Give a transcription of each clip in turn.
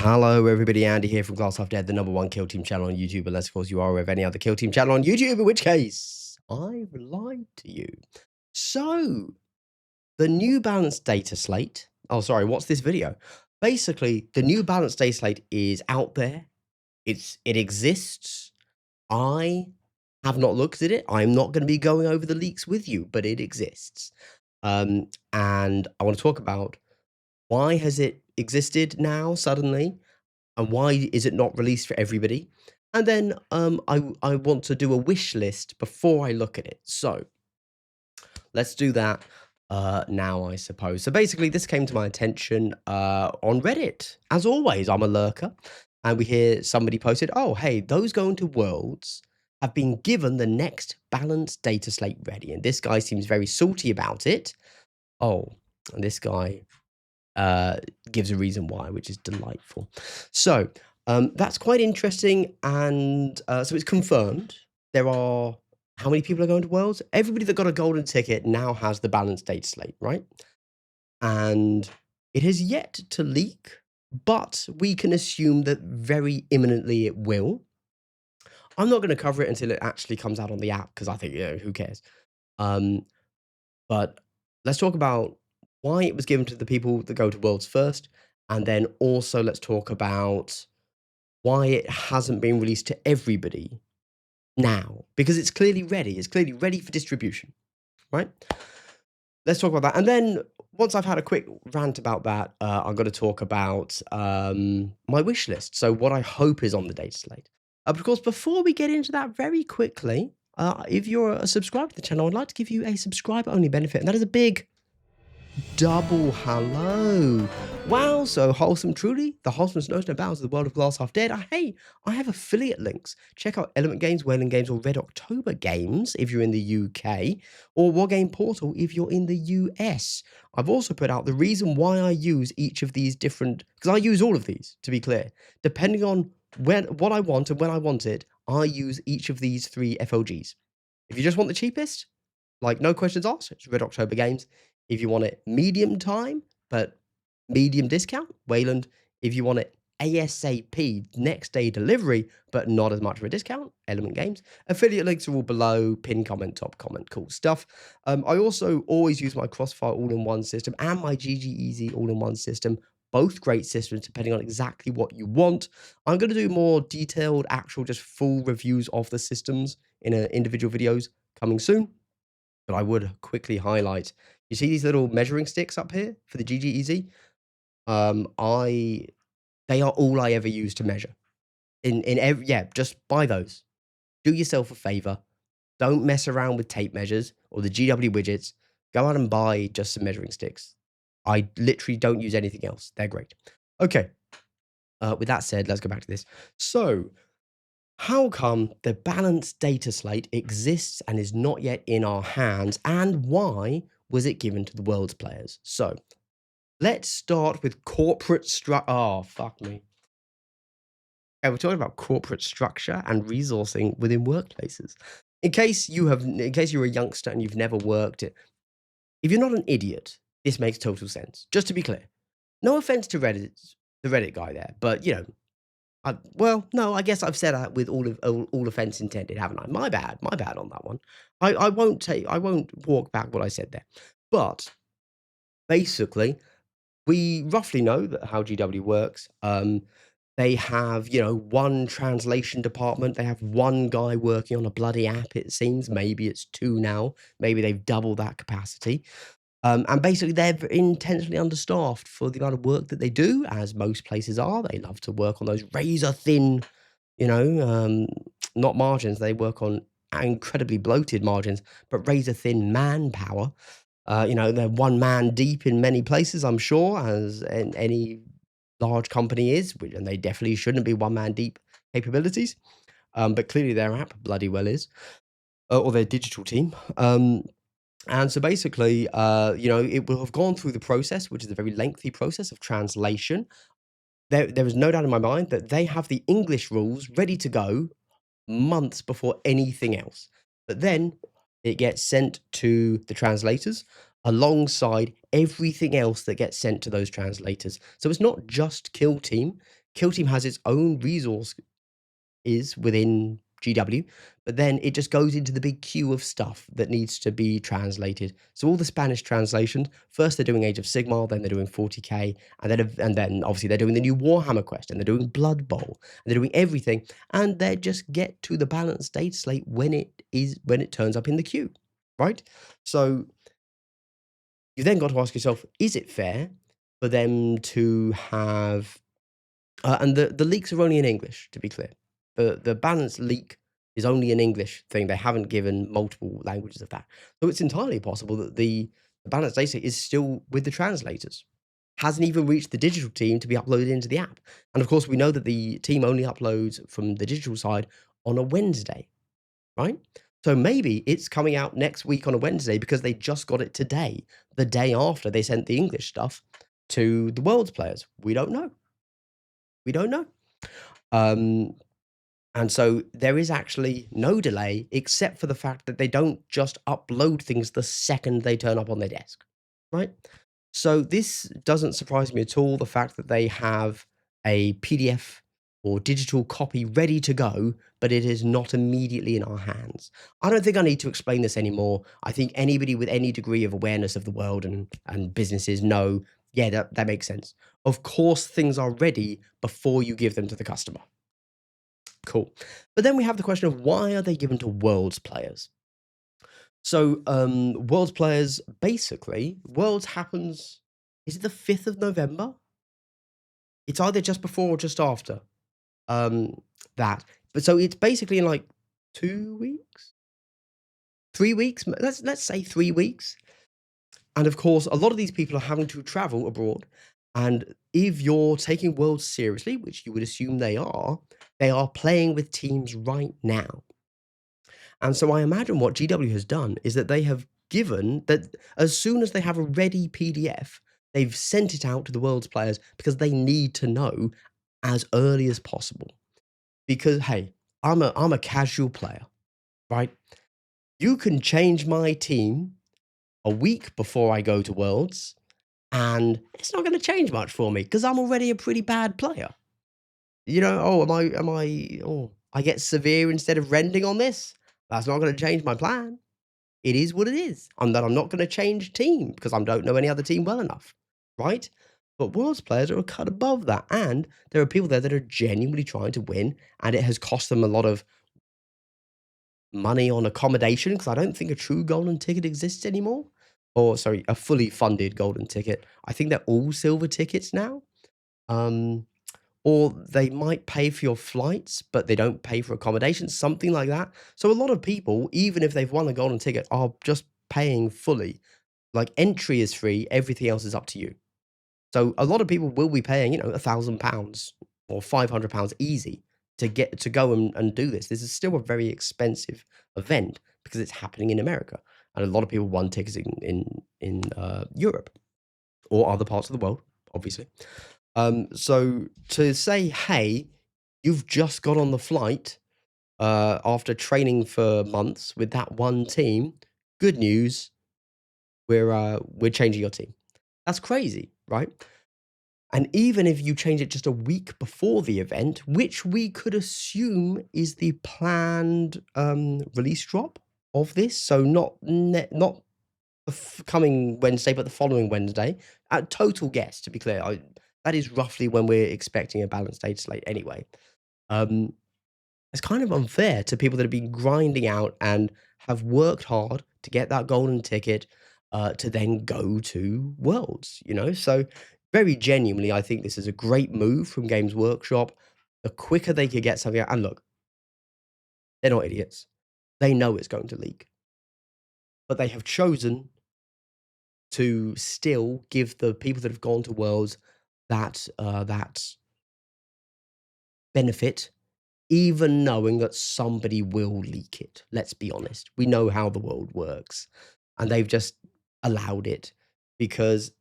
Hello, everybody. Andy here from Glass Half Dead, the #1 Kill Team channel on YouTube, unless, of course, you are with any other Kill Team channel on YouTube, in which case I've lied to you. So, the New Balance data slate. Oh, sorry, what's this video? Basically, the New Balance data slate is out there. It exists. I have not looked at it. I'm not going to be going over the leaks with you, but it exists. And I want to talk about why has it existed now suddenly, and why is it not released for everybody? And then I want to do a wish list before I look at it. So let's do that now, I suppose. So basically, this came to my attention on Reddit. As always, I'm a lurker, and we hear somebody posted, "Oh, hey, those going to Worlds have been given the next balanced data slate ready," and this guy seems very salty about it. Oh, and this guy gives a reason why, which is delightful. So that's quite interesting, and so it's confirmed. There are how many people are going to Worlds? Everybody that got a golden ticket now has the balanced data slate, right? And it has yet to leak, but we can assume that very imminently it will. I'm not going to cover it until it actually comes out on the app because I think, who cares? Um, but let's talk about why it was given to the people that go to Worlds first, and then also let's talk about why it hasn't been released to everybody now, because it's clearly ready. It's clearly ready for distribution, right? Let's talk about that. And then once I've had a quick rant about that, I'm going to talk about my wish list. So what I hope is on the data slate. But of course, before we get into that very quickly, if you're a subscriber to the channel, I'd like to give you a subscriber-only benefit, and that is a big double hello. Wow, so wholesome truly. The wholesome knows no bounds of the world of Glass Half Dead. Hey, I have affiliate links. Check out Element Games, Whaling Games, or Red October Games if you're in the UK, or Wargame Portal if you're in the US. I've also put out the reason why I use each of these different, because I use all of these, to be clear. Depending on what I want and when I want it, I use each of these 3 FOGs. If you just want the cheapest, like no questions asked, it's Red October Games. If you want it medium time, but medium discount, Wayland. If you want it ASAP, next day delivery, but not as much of a discount, Element Games. Affiliate links are all below, pin comment, top comment, cool stuff. I also always use my Crossfire all-in-one system and my GG Easy all-in-one system. Both great systems, depending on exactly what you want. I'm going to do more detailed, actual, just full reviews of the systems in individual videos coming soon. But I would quickly highlight, you see these little measuring sticks up here for the GG Easy? They are all I ever use to measure. Just buy those. Do yourself a favor. Don't mess around with tape measures or the GW widgets. Go out and buy just some measuring sticks. I literally don't use anything else. They're great. Okay. With that said, let's go back to this. So, how come the balanced data slate exists and is not yet in our hands, and why was it given to the world's players? So, let's start with corporate structure. Oh, fuck me. Okay, we're talking about corporate structure and resourcing within workplaces. In case you're a youngster and you've never worked it, if you're not an idiot, this makes total sense. Just to be clear, no offense to the Reddit guy there, but well, no, I guess I've said that with all offense intended, haven't I? My bad on that one. I won't walk back what I said there. But basically, we roughly know that how GW works. They have, one translation department. They have one guy working on a bloody app, it seems. Maybe it's 2 now. Maybe they've doubled that capacity. And basically, they're intentionally understaffed for the amount of work that they do, as most places are. They love to work on those razor thin, not margins. They work on incredibly bloated margins, but razor thin manpower. They're one man deep in many places, I'm sure, as any large company is, and they definitely shouldn't be one man deep capabilities. But clearly, their app bloody well is, or their digital team. And so basically, it will have gone through the process, which is a very lengthy process of translation. There is no doubt in my mind that they have the English rules ready to go months before anything else. But then it gets sent to the translators alongside everything else that gets sent to those translators. So it's not just Kill Team. Kill Team has its own resource is within GW, but then it just goes into the big queue of stuff that needs to be translated. So all the Spanish translations, first they're doing Age of Sigmar, then they're doing 40k, and then obviously they're doing the new Warhammer quest, and they're doing Blood Bowl, and they're doing everything, and they just get to the balanced data slate when it turns up in the queue, right? So you then got to ask yourself, is it fair for them to have and the leaks are only in English, to be clear. The balance leak is only an English thing. They haven't given multiple languages of that. So it's entirely possible that the balance data is still with the translators. Hasn't even reached the digital team to be uploaded into the app. And of course, we know that the team only uploads from the digital side on a Wednesday, right? So maybe it's coming out next week on a Wednesday because they just got it today, the day after they sent the English stuff to the world's players. We don't know. We don't know. Um, and so there is actually no delay except for the fact that they don't just upload things the second they turn up on their desk, right? So this doesn't surprise me at all. The fact that they have a PDF or digital copy ready to go, but it is not immediately in our hands. I don't think I need to explain this anymore. I think anybody with any degree of awareness of the world and businesses know, yeah, that makes sense. Of course, things are ready before you give them to the customer. Cool. But then we have the question of why are they given to Worlds players? So, Worlds players, basically, Worlds happens, is it the 5th of November? It's either just before or just after that. But so it's basically in like 2 weeks, 3 weeks. Let's say 3 weeks. And of course, a lot of these people are having to travel abroad. And if you're taking Worlds seriously, which you would assume they are playing with teams right now. And so I imagine what GW has done is that they have given that as soon as they have a ready PDF, they've sent it out to the World's players because they need to know as early as possible. Because hey, I'm a casual player, right? You can change my team a week before I go to Worlds, and it's not going to change much for me because I'm already a pretty bad player. You know, oh, oh, I get severe instead of rending on this. That's not going to change my plan. It is what it is. I'm not going to change team because I don't know any other team well enough, right? But Worlds players are a cut above that, and there are people there that are genuinely trying to win, and it has cost them a lot of money on accommodation because I don't think a true golden ticket exists anymore. Or sorry, a fully funded golden ticket. I think they're all silver tickets now. Um, or they might pay for your flights, but they don't pay for accommodation, something like that. So a lot of people, even if they've won a golden ticket, are just paying fully. Like entry is free, everything else is up to you. So a lot of people will be paying, £1,000 or £500 easy to get to go and do this. This is still a very expensive event because it's happening in America, and a lot of people won tickets in Europe or other parts of the world, obviously. So to say, hey, you've just got on the flight after training for months with that one team, good news, we're changing your team. That's crazy, right? And even if you change it just a week before the event, which we could assume is the planned release drop of this, so not the coming Wednesday, but the following Wednesday. Total guess, to be clear, that is roughly when we're expecting a balanced data slate anyway. Um, it's kind of unfair to people that have been grinding out and have worked hard to get that golden ticket to then go to Worlds, So, very genuinely, I think this is a great move from Games Workshop. The quicker they could get something out, and look, they're not idiots. They know it's going to leak, but they have chosen to still give the people that have gone to Worlds that benefit, even knowing that somebody will leak it. Let's be honest. We know how the world works. And they've just allowed it because,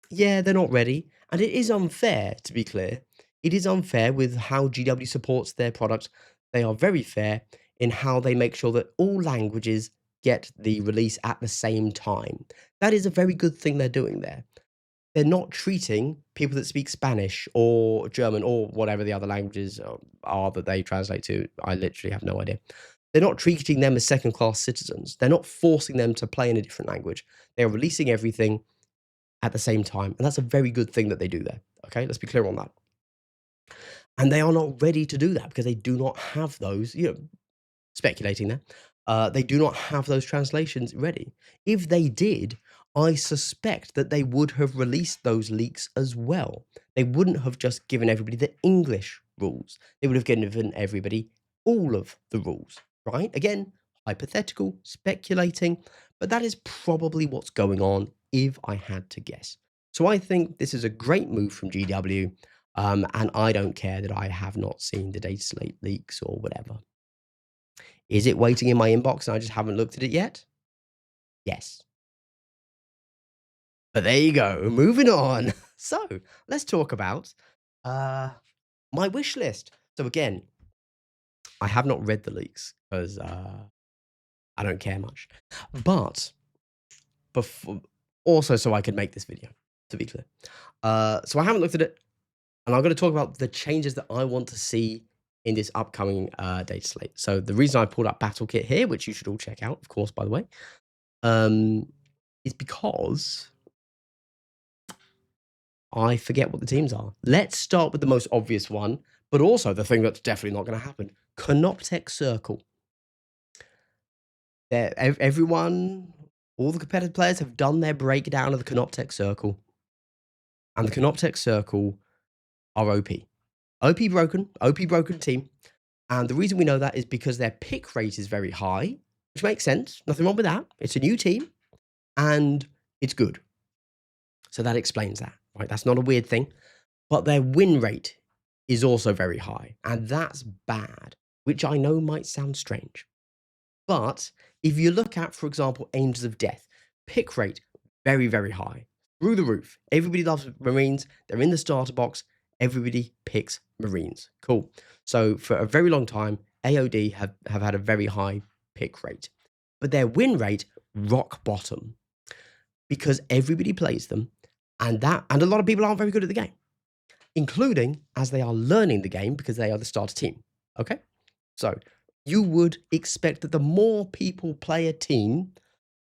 yeah, they're not ready. And it is unfair, to be clear. It is unfair with how GW supports their product. They are very fair in how they make sure that all languages get the release at the same time. That is a very good thing they're doing there. they're not treating people that speak Spanish or German or whatever the other languages are that they translate to. I literally have no idea. They're not treating them as second-class citizens. They're not forcing them to play in a different language. They're releasing everything at the same time, and that's a very good thing that they do there, okay? Let's be clear on that. And they are not ready to do that because they do not have those, speculating there. They do not have those translations ready. If they did, I suspect that they would have released those leaks as well. They wouldn't have just given everybody the English rules. They would have given everybody all of the rules, right? Again, hypothetical, speculating, but that is probably what's going on if I had to guess. So I think this is a great move from GW, and I don't care that I have not seen the Dataslate leaks or whatever. Is it waiting in my inbox and I just haven't looked at it yet? Yes. But there you go. Moving on. So let's talk about my wish list. So again, I have not read the leaks because I don't care much. But before, also so I could make this video, to be clear. So I haven't looked at it, and I'm going to talk about the changes that I want to see in this upcoming data slate. So the reason I pulled up Battle Kit here, which you should all check out, of course, by the way, is because I forget what the teams are. Let's start with the most obvious one, but also the thing that's definitely not going to happen. Canoptech Circle. Everyone, all the competitive players have done their breakdown of the Canoptech Circle. And the Canoptech Circle are OP. OP broken team. And the reason we know that is because their pick rate is very high, which makes sense. Nothing wrong with that. It's a new team, and it's good. So that explains that, right? That's not a weird thing. But their win rate is also very high, and that's bad, which I know might sound strange. But if you look at, for example, Angels of Death, pick rate, very, very high, through the roof. Everybody loves Marines. They're in the starter box. Everybody picks Marines. Cool. So for a very long time, AOD have had a very high pick rate. But their win rate, rock bottom. Because everybody plays them, and a lot of people aren't very good at the game, including as they are learning the game because they are the starter team. Okay? So you would expect that the more people play a team,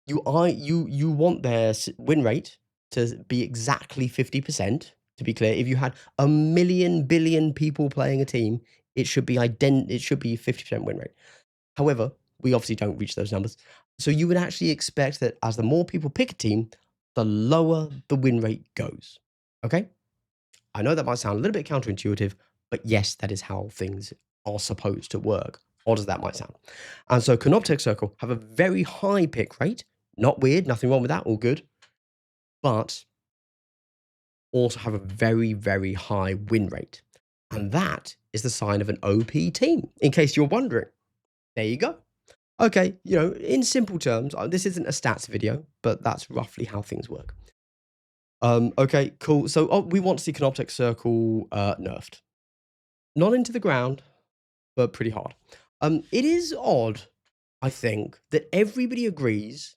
you want their win rate to be exactly 50%. To be clear, if you had 1 billion people playing a team, it should be 50% win rate. However, we obviously don't reach those numbers. So you would actually expect that as the more people pick a team, the lower the win rate goes. Okay? I know that might sound a little bit counterintuitive, but yes, that is how things are supposed to work, odd as that might sound. And so Canoptech Circle have a very high pick rate. Not weird, nothing wrong with that, all good. But also have a very, very high win rate. And that is the sign of an OP team, in case you're wondering. There you go. Okay, in simple terms, this isn't a stats video, but that's roughly how things work. Okay, cool. So we want to see Canoptech Circle nerfed. Not into the ground, but pretty hard. It is odd, I think, that everybody agrees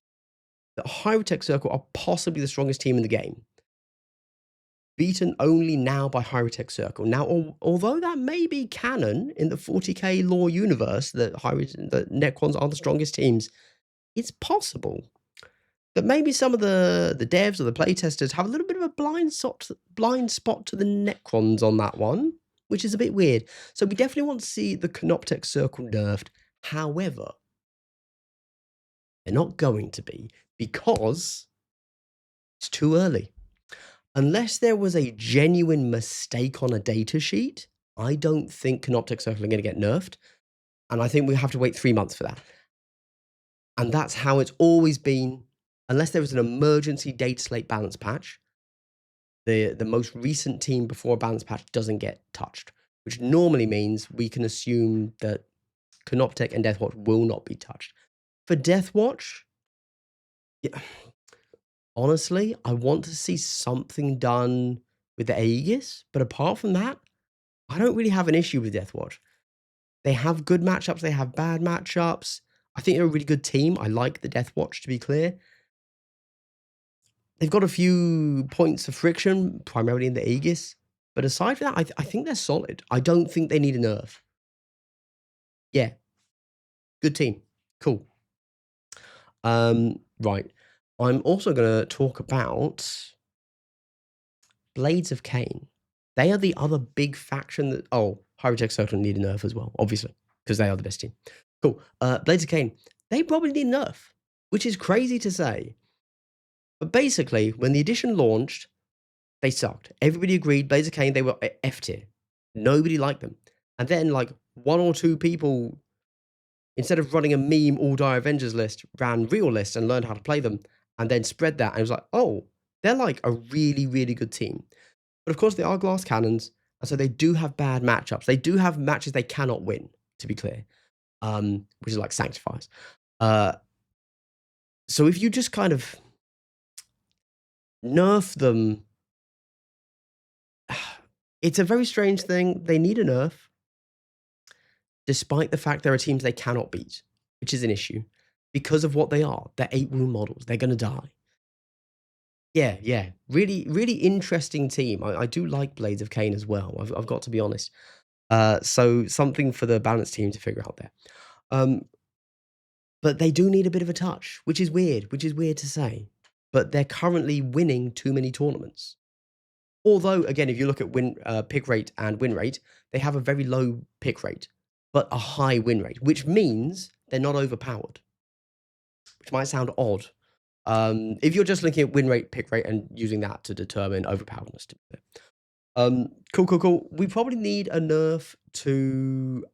that Hyrotech Circle are possibly the strongest team in the game. Beaten only now by Hyrotech Circle. Now, although that may be canon in the 40k lore universe, that Necrons are the strongest teams, it's possible that maybe some of the devs or the playtesters have a little bit of a blind spot to the Necrons on that one, which is a bit weird. So we definitely want to see the Canoptech Circle nerfed. However, they're not going to be because it's too early. Unless there was a genuine mistake on a data sheet, I don't think Canoptech Circle are going to get nerfed. And I think we have to wait 3 months for that. And that's how it's always been. Unless there was an emergency data slate balance patch, the most recent team before a balance patch doesn't get touched, which normally means we can assume that Canoptech and Deathwatch will not be touched. For Deathwatch, yeah, honestly, I want to see something done with the Aegis, but apart from that, I don't really have an issue with Deathwatch. They have good matchups, they have bad matchups. I think they're a really good team. I like the Deathwatch, to be clear. They've got a few points of friction, primarily in the Aegis. But aside from that, I think they're solid. I don't think they need a nerf. Yeah, good team. Cool. Right. I'm also going to talk about Blades of Cain. They are the other big faction that. Oh, Hyrotech Circle need a nerf as well, obviously, because they are the best team. Cool. Blades of Cain. They probably need a nerf, which is crazy to say. But basically, when the edition launched, they sucked. Everybody agreed Blades of Cain, they were F tier. Nobody liked them. And then, like, one or two people, instead of running a meme All Die Avengers list, ran real lists and learned how to play them and then spread that. And it was like, oh, they're like a really, really good team. But of course, they are glass cannons. And so they do have bad matchups. They do have matches they cannot win, to be clear, which is like Sanctifiers. So if you just kind of nerf them, it's a very strange thing. They need a nerf, despite the fact there are teams they cannot beat, which is an issue because of what they are. They're 8-wound models. They're going to die. Yeah. Really, really interesting team. I do like Blades of Cain as well. I've got to be honest. So something for the balanced team to figure out there. But they do need a bit of a touch, which is weird to say. But they're currently winning too many tournaments. Although, again, if you look at pick rate and win rate, they have a very low pick rate, but a high win rate, which means they're not overpowered, which might sound odd. If you're just looking at win rate, pick rate, and using that to determine overpoweredness. Cool. We probably need a nerf to...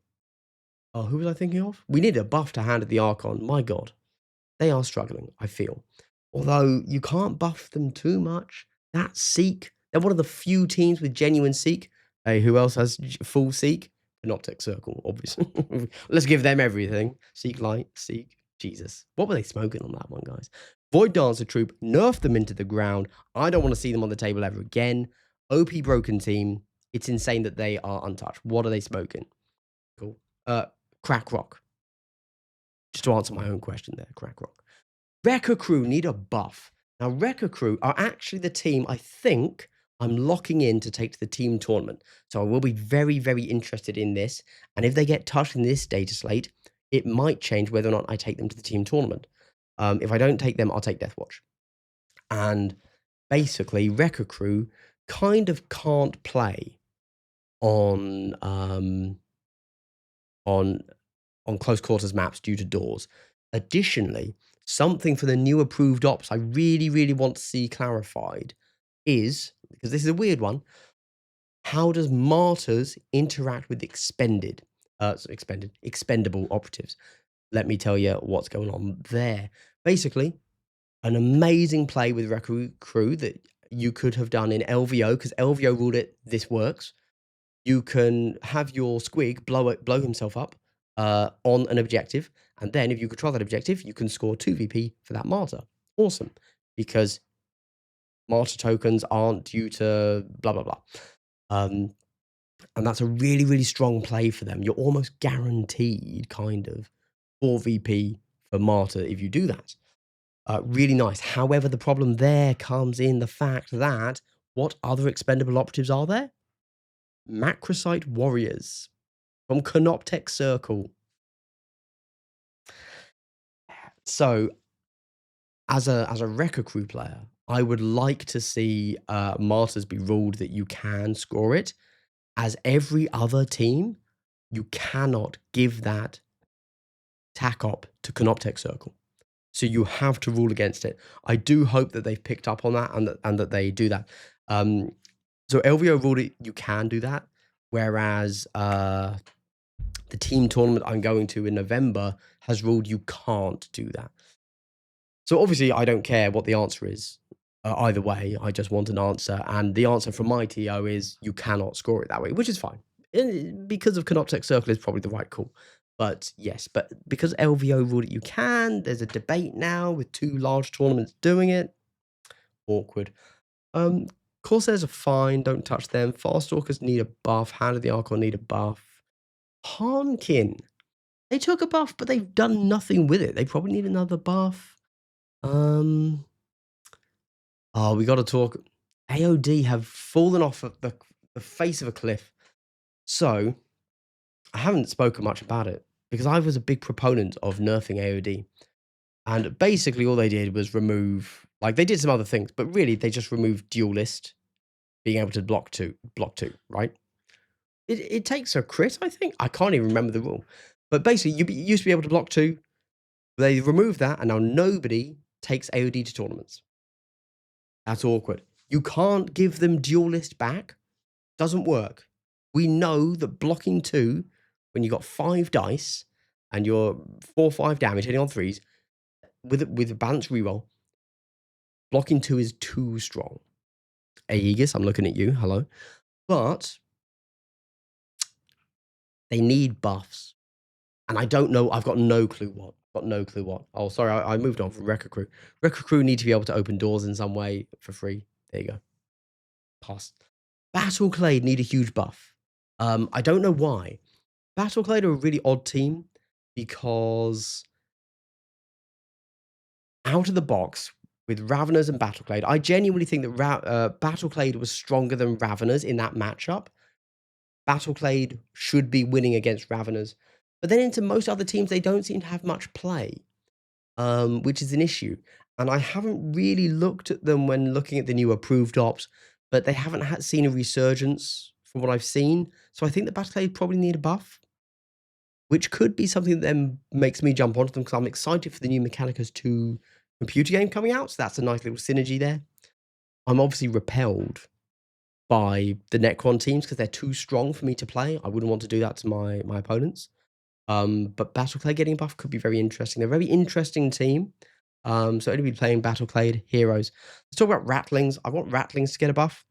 Oh, who was I thinking of? We need a buff to Hand of the Archon. My God. They are struggling, I feel. Although you can't buff them too much. That Seek, they're one of the few teams with genuine Seek. Hey, who else has full Seek? Panoptic Circle, obviously. Let's give them everything. Seek Light, Seek, Jesus. What were they smoking on that one, guys? Void Dancer Troop, nerf them into the ground. I don't want to see them on the table ever again. OP broken team. It's insane that they are untouched. What are they smoking? Cool. Crack Rock. Just to answer my own question there, Crack Rock. Wrecker Crew need a buff. Now, Wrecker Crew are actually the team I think I'm locking in to take to the team tournament. So I will be very, very interested in this. And if they get touched in this data slate, it might change whether or not I take them to the team tournament. If I don't take them, I'll take Deathwatch. And basically, Wrecker Crew kind of can't play on close quarters maps due to doors. Additionally, something for the new approved ops I really, really want to see clarified is, because this is a weird one, how does Martyrs interact with expendable operatives? Let me tell you what's going on there. Basically, an amazing play with Wrecker Crew that you could have done in LVO, because LVO ruled it, this works. You can have your squig blow himself up on an objective, and then if you control that objective, you can score 2 VP for that martyr. Awesome, because martyr tokens aren't due to blah blah blah, and that's a really, really strong play for them. You're almost guaranteed kind of 4 VP for martyr if you do that. Really nice. However, the problem there comes in the fact that what other expendable operatives are there? Macrosite Warriors from Canoptech Circle. So, as a Wrecker Crew player, I would like to see Martyrs be ruled that you can score it. As every other team, you cannot give that tack op to Canoptech Circle. So you have to rule against it. I do hope that they've picked up on that and that they do that. So LVO ruled it, you can do that. Whereas the team tournament I'm going to in November has ruled you can't do that. So obviously I don't care what the answer is. Either way, I just want an answer. And the answer from my TO is you cannot score it that way, which is fine. Because of Canoptech Circle is probably the right call. But yes, but because LVO ruled it you can, there's a debate now with 2 large tournaments doing it. Awkward. Corsairs are fine, don't touch them. Farstalkers need a buff. Hand of the Archon need a buff. Harnkin. They took a buff, but they've done nothing with it. They probably need another buff. Oh, we got to talk. AOD have fallen off of the face of a cliff. So I haven't spoken much about it because I was a big proponent of nerfing AOD. And basically all they did was remove, like they did some other things, but really they just removed duelist, being able to block two, right? It takes a crit, I think. I can't even remember the rule. But basically you used to be able to block two. They removed that and now nobody takes AOD to tournaments. That's awkward. You can't give them duelist back. Doesn't work. We know that blocking two, when you got 5 dice and you're 4 or 5 damage hitting on 3s, with a balanced reroll, blocking two is too strong. Aegis, I'm looking at you. Hello. But they need buffs. And I don't know. I've got no clue what. Got no clue what. Oh, sorry. I moved on from Wrecker Crew. Wrecker Crew need to be able to open doors in some way for free. There you go. Pass. Battleclade need a huge buff. I don't know why. Battleclade are a really odd team because out of the box with Raveners and Battleclade, I genuinely think that Battleclade was stronger than Raveners in that matchup. Battleclade should be winning against Raveners. But then into most other teams, they don't seem to have much play, which is an issue. And I haven't really looked at them when looking at the new approved ops, but they haven't seen a resurgence from what I've seen. So I think the Battleclade probably need a buff, which could be something that then makes me jump onto them because I'm excited for the new Mechanicus 2 computer game coming out. So that's a nice little synergy there. I'm obviously repelled by the Necron teams because they're too strong for me to play. I wouldn't want to do that to my opponents. But Battleclade getting a buff could be very interesting. They're a very interesting team. So only be playing Battleclade heroes. Let's talk about Rattlings. I want Rattlings to get a buff.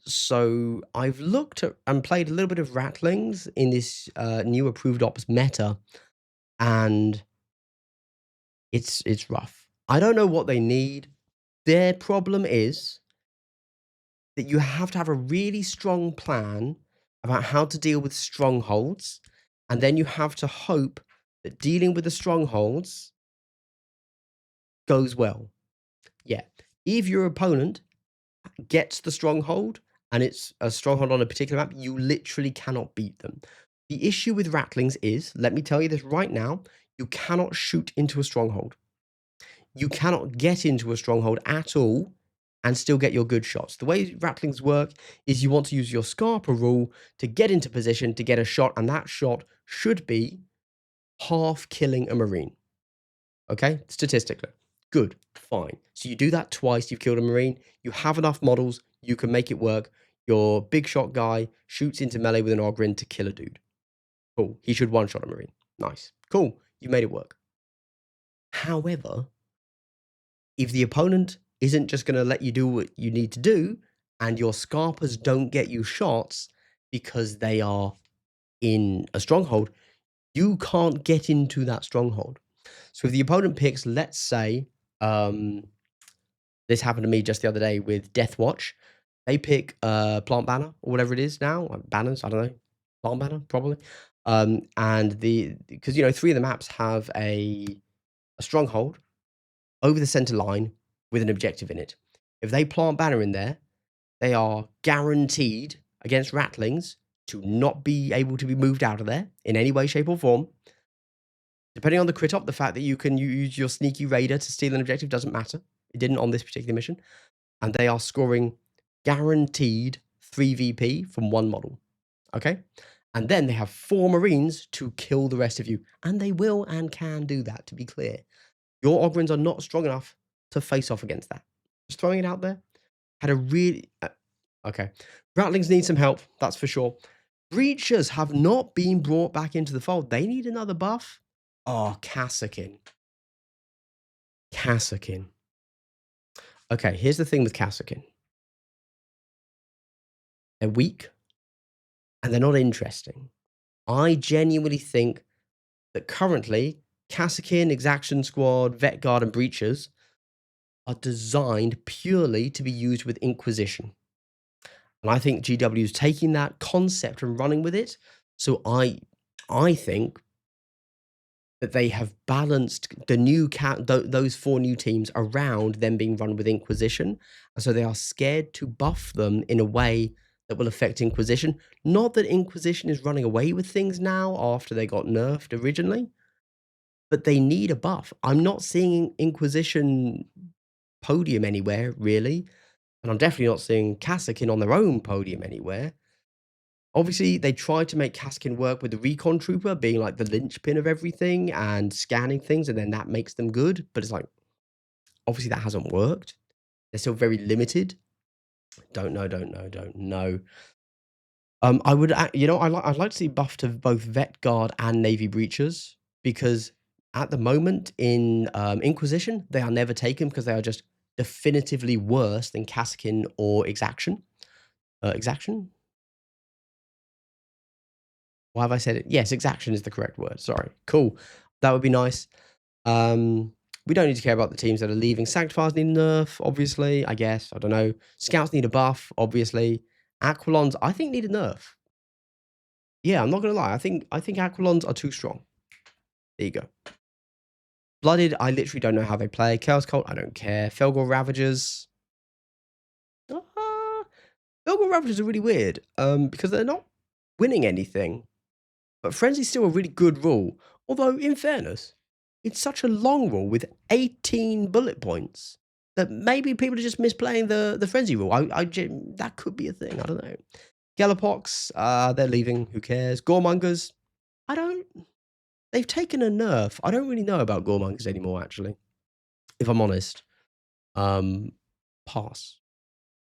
So I've looked at and played a little bit of Rattlings in this new approved ops meta, and it's rough. I don't know what they need. Their problem is that you have to have a really strong plan about how to deal with strongholds, and then you have to hope that dealing with the strongholds goes well. Yeah. If your opponent gets the stronghold and it's a stronghold on a particular map, you literally cannot beat them. The issue with Rattlings is, let me tell you this right now, you cannot shoot into a stronghold. You cannot get into a stronghold at all and still get your good shots. The way Rattlings work is you want to use your Scarpa rule to get into position to get a shot, and that shot should be half killing a Marine. Okay? Statistically. Good. Fine. So you do that twice, you've killed a Marine, you have enough models, you can make it work. Your big shot guy shoots into melee with an Ogryn to kill a dude. Cool. He should one-shot a Marine. Nice. Cool. You made it work. However, if the opponent isn't just going to let you do what you need to do, and your Scarpas don't get you shots because they are in a stronghold, you can't get into that stronghold. So if the opponent picks, let's say, this happened to me just the other day with Death Watch. They pick Plant Banner or whatever it is now, banners, I don't know, Plant Banner probably. And because 3 of the maps have a stronghold over the center line with an objective in it. If they plant Banner in there, they are guaranteed against Rattlings to not be able to be moved out of there in any way, shape, or form. Depending on the crit op, the fact that you can use your sneaky raider to steal an objective doesn't matter. It didn't on this particular mission. And they are scoring guaranteed 3 VP from 1 model. Okay? And then they have 4 Marines to kill the rest of you. And they will and can do that, to be clear. Your Ogryns are not strong enough to face off against that. Just throwing it out there. Had a really... okay. Rattlings need some help, that's for sure. Breachers have not been brought back into the fold. They need another buff. Oh, Kassakin. Kassakin. Okay, here's the thing with Kassakin. They're weak, and they're not interesting. I genuinely think that currently, Kassakin, Exaction Squad, Vet Guard, and Breachers are designed purely to be used with Inquisition. And I think GW is taking that concept and running with it. So I think that they have balanced the those 4 new teams around them being run with Inquisition, and so they are scared to buff them in a way that will affect Inquisition. Not that Inquisition is running away with things now after they got nerfed originally, but they need a buff. I'm not seeing Inquisition podium anywhere, really, and I'm definitely not seeing Kassakin on their own podium anywhere. Obviously, they tried to make Kaskin work with the Recon Trooper being like the linchpin of everything and scanning things, and then that makes them good. But it's like, obviously, that hasn't worked. They're still very limited. Don't know, don't know, don't know. I would, I'd like to see buffed of both Vet Guard and Navy Breachers because at the moment in Inquisition, they are never taken because they are just definitively worse than Kaskin or Exaction. Exaction? Why have I said it? Yes, Exaction is the correct word. Sorry. Cool. That would be nice. We don't need to care about the teams that are leaving. Sanctifiers need a nerf, obviously, I guess. I don't know. Scouts need a buff, obviously. Aquilons, I think, need a nerf. Yeah, I'm not gonna lie. I think Aquilons are too strong. There you go. Blooded, I literally don't know how they play. Chaos Cult, I don't care. Felgor Ravagers. Felgor Ravagers are really weird. Because they're not winning anything. But Frenzy's still a really good rule. Although, in fairness, it's such a long rule with 18 bullet points that maybe people are just misplaying the Frenzy rule. That could be a thing. I don't know. Galapox, they're leaving. Who cares? Goremongers, I don't. They've taken a nerf. I don't really know about Goremongers anymore, actually. If I'm honest. Pass.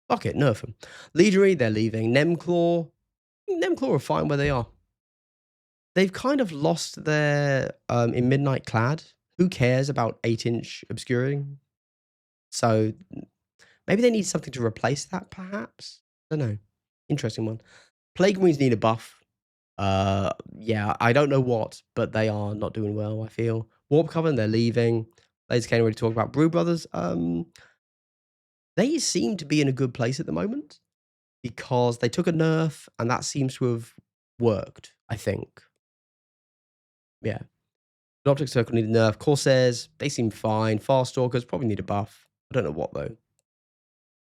Fuck it, nerf them. Leadery, they're leaving. Nemclaw are fine where they are. They've kind of lost their in Midnight Clad. Who cares about 8-inch obscuring? So maybe they need something to replace that, perhaps. I don't know. Interesting one. Plague Marines need a buff. Yeah, I don't know what, but they are not doing well, I feel. Warp Coven, they're leaving. Laser Cannon already talk about Brew Brothers. They seem to be in a good place at the moment because they took a nerf and that seems to have worked, I think. Yeah. Optic Circle need a nerf. Corsairs, they seem fine. Fast Stalkers probably need a buff. I don't know what though.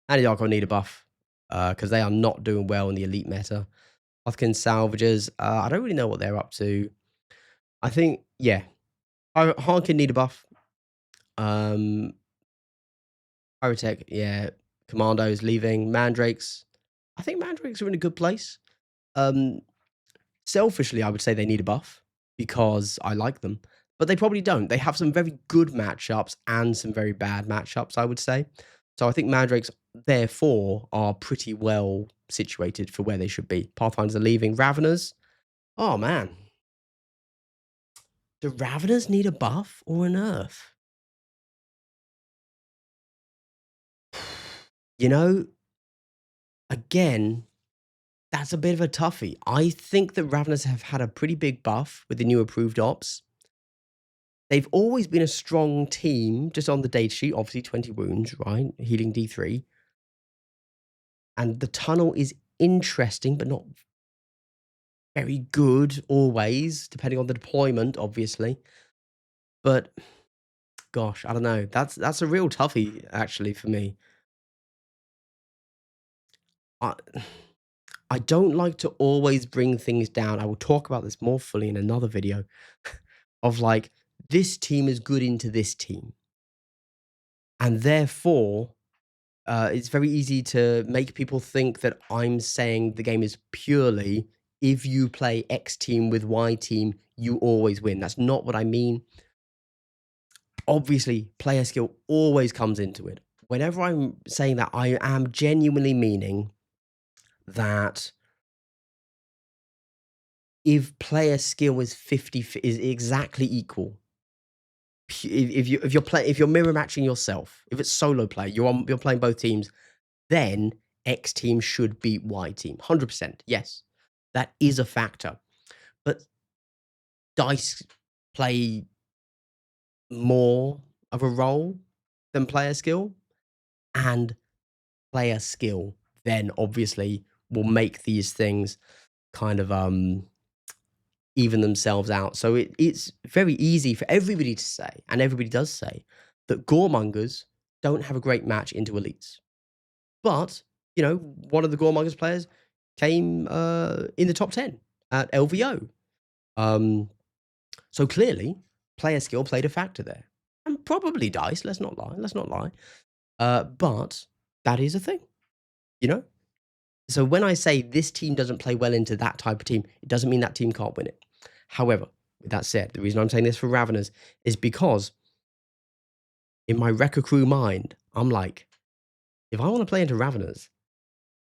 Anti-Darko need a buff because they are not doing well in the elite meta. Huthkin Salvagers, I don't really know what they're up to. I think, yeah. Harkin need a buff. Pyrotech, yeah. Commandos leaving. Mandrakes, I think Mandrakes are in a good place. Selfishly, I would say they need a buff because I like them, but they probably don't. They have some very good matchups and some very bad matchups, I would say. So I think Mandrakes, therefore, are pretty well situated for where they should be. Pathfinders are leaving. Raveners, oh man. Do Raveners need a buff or a nerf? You know, again, that's a bit of a toughie. I think that Raveners have had a pretty big buff with the new approved ops. They've always been a strong team, just on the data sheet, obviously 20 wounds, right? Healing D3. And the tunnel is interesting, but not very good always, depending on the deployment, obviously. But gosh, I don't know. That's a real toughie, actually, for me. I, I don't like to always bring things down. I will talk about this more fully in another video of like, this team is good into this team. And therefore, it's very easy to make people think that I'm saying the game is purely if you play X team with Y team, you always win. That's not what I mean. Obviously, player skill always comes into it. Whenever I'm saying that, I am genuinely meaning that if player skill is 50 is exactly equal. If you're mirror matching yourself, if it's solo play, you're playing both teams, then X team should beat Y team. 100%. Yes, that is a factor. But dice play more of a role than player skill, and player skill then obviously will make these things kind of even themselves out. So it's very easy for everybody to say, and everybody does say, that Goremongers don't have a great match into elites. But, one of the Goremongers players came in the top 10 at LVO. So clearly, player skill played a factor there. And probably dice, let's not lie. But that is a thing, you know? So when I say this team doesn't play well into that type of team, it doesn't mean that team can't win it. However, with that said, the reason I'm saying this for Raveners is because in my Wrecker Crew mind, I'm like, if I want to play into Raveners,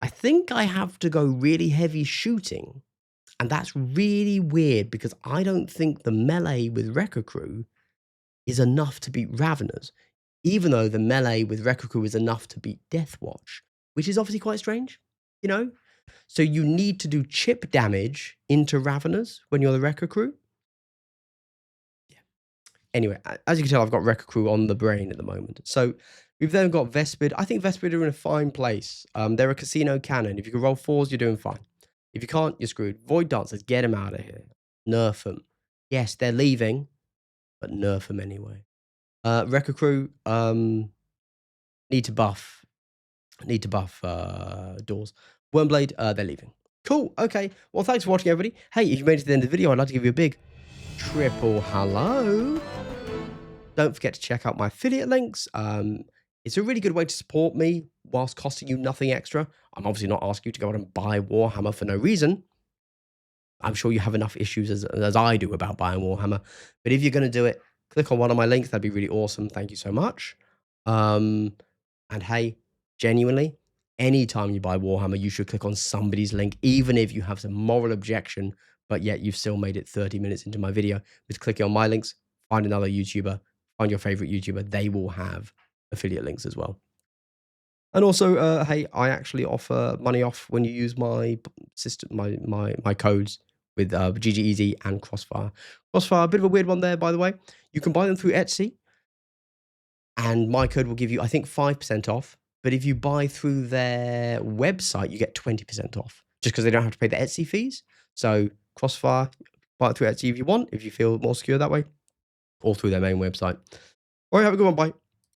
I think I have to go really heavy shooting. And that's really weird because I don't think the melee with Wrecker Crew is enough to beat Raveners, even though the melee with Wrecker Crew is enough to beat Deathwatch, which is obviously quite strange, you know? So you need to do chip damage into Raveners when you're the Wrecker Crew. Yeah. Anyway, as you can tell, I've got Wrecker Crew on the brain at the moment. So we've then got Vespid. I think Vespid are in a fine place. They're a casino cannon. If you can roll 4s, you're doing fine. If you can't, you're screwed. Void Dancers, get them out of here. Nerf them. Yes, they're leaving, but nerf them anyway. Wrecker Crew, need to buff Doors. Wormblade, they're leaving. Cool, okay. Well, thanks for watching, everybody. Hey, if you made it to the end of the video, I'd like to give you a big triple hello. Don't forget to check out my affiliate links. It's a really good way to support me whilst costing you nothing extra. I'm obviously not asking you to go out and buy Warhammer for no reason. I'm sure you have enough issues as I do about buying Warhammer. But if you're going to do it, click on one of my links. That'd be really awesome. Thank you so much. And hey, genuinely, anytime you buy Warhammer, you should click on somebody's link, even if you have some moral objection, but yet you've still made it 30 minutes into my video. With clicking on my links, find another YouTuber, find your favorite YouTuber. They will have affiliate links as well. And also, hey, I actually offer money off when you use my system, my codes with GG Easy and Crossfire. Crossfire, a bit of a weird one there, by the way. You can buy them through Etsy, and my code will give you, I think, 5% off. But if you buy through their website, you get 20% off, just because they don't have to pay the Etsy fees. So Crossfire, buy it through Etsy if you want, if you feel more secure that way, or through their main website. All right, have a good one. Bye.